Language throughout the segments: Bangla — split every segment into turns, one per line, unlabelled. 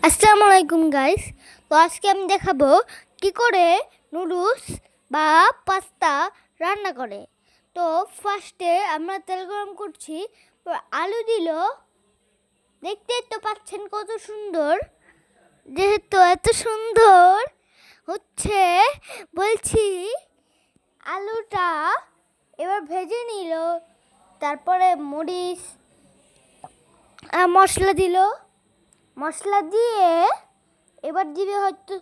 আসসালামু আলাইকুম গাইস। তো আজকে আমি দেখাবো কি করে নুডলস বা পাস্তা রান্না করে। তো ফার্স্টে আমরা তেল গরম করছি, আলু দিল। দেখতেই তো পাচ্ছেন কত সুন্দর। যেহেতু এত সুন্দর হচ্ছে বলছি, আলুটা এবার ভেজে নিল, তারপরে মরিচ মশলা দিল। মশলা দিয়ে এবার দিবে হয়তো,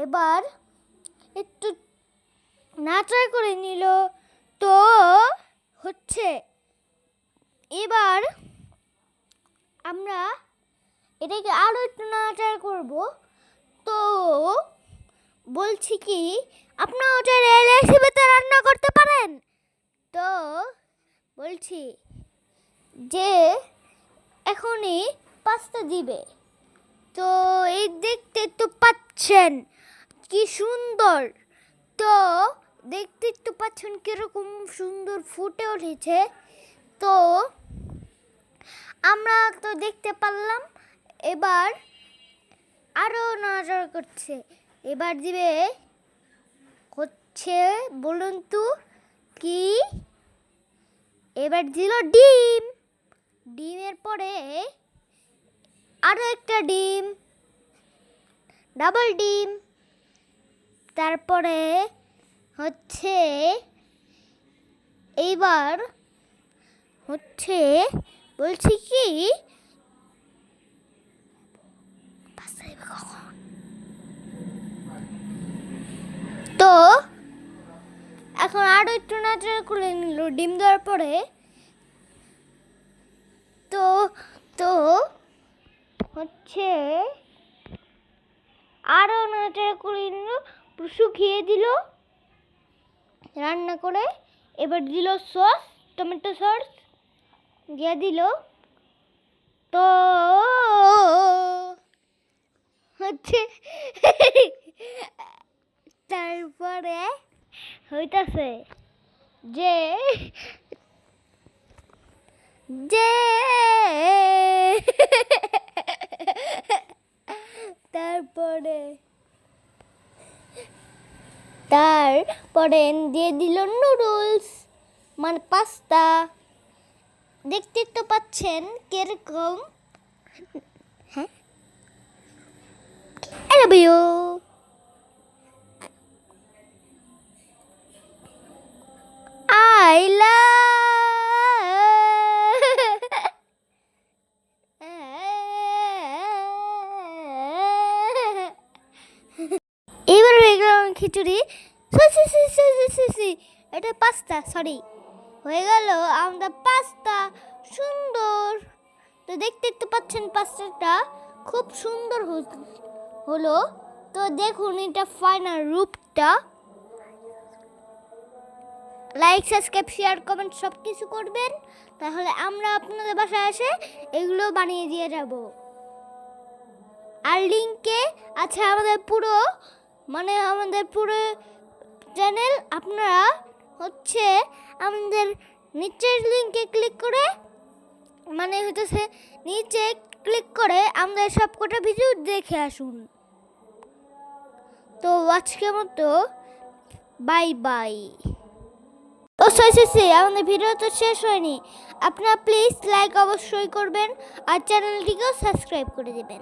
এবার একটু নাড়াচাড়া করে নিল। তো হচ্ছে এবার আমরা এটাকে আরও একটু নাড়াচাড়া করব। তো বলছি কি, আপনারা ওটা রেসিপিতে রান্না করতে পারেন। তো বলছি যে এখনই পাস্তা দিবে। তো এই দেখতে তো পাচ্ছেন কি সুন্দর। তো দেখতে তো পাচ্ছেন কিরকম সুন্দর ফুটে উঠেছে। তো আমরা তো দেখতে পারলাম। এবার আরও নাড়াচাড়া করছে। এবার দিবে হচ্ছে, বলুন তো কি, এবার দিল ডিম। ডিমের পরে আরও একটা ডিম, ডাবল ডিম। তারপরে হচ্ছে এইবার হচ্ছে বলছি কি, তো এখন আরও একটু নাড়াচাড়া করে নিল ডিম দেওয়ার পরে। তো তো হচ্ছে আরও নাড়াচাড়া করে নিল, শুকিয়ে দিল রান্না করে। এবার দিল সস, টমেটো সস দিয়ে দিল। তো হচ্ছে তারপরে হইতাছে যে যে তারপরে দিয়ে দিল নুডলস মানে পাস্তা। দেখতে তো পাচ্ছেন কিরকম। হ্যাঁ, I love you. I love. এবার হয়ে গেল খিচুড়ি। এটা পাস্তা, সরি, হয়ে গেল আমাদের পাস্তা। সুন্দর। তো দেখতে পাচ্ছেন পাস্তাটা খুব সুন্দর হলো। তো দেখুন এটা ফাইনাল রূপটা। লাইক, সাবস্ক্রাইব, শেয়ার, কমেন্ট সব কিছু করবেন, তাহলে আমরা আপনাদের বাসায় এসে এগুলো বানিয়ে দিয়ে যাব। আর লিঙ্কে আছে আমাদের পুরো চ্যানেল। আপনারা হচ্ছে আমাদের নিচের লিঙ্কে ক্লিক করে নিচে ক্লিক করে আমাদের সবকটা ভিডিও দেখে আসুন। তো আজকের মতো বাই বাই। ও আমাদের ভিডিও তো শেষ হয়নি। আপনারা প্লিজ লাইক অবশ্যই করবেন আর চ্যানেলটিকেও সাবস্ক্রাইব করে দেবেন।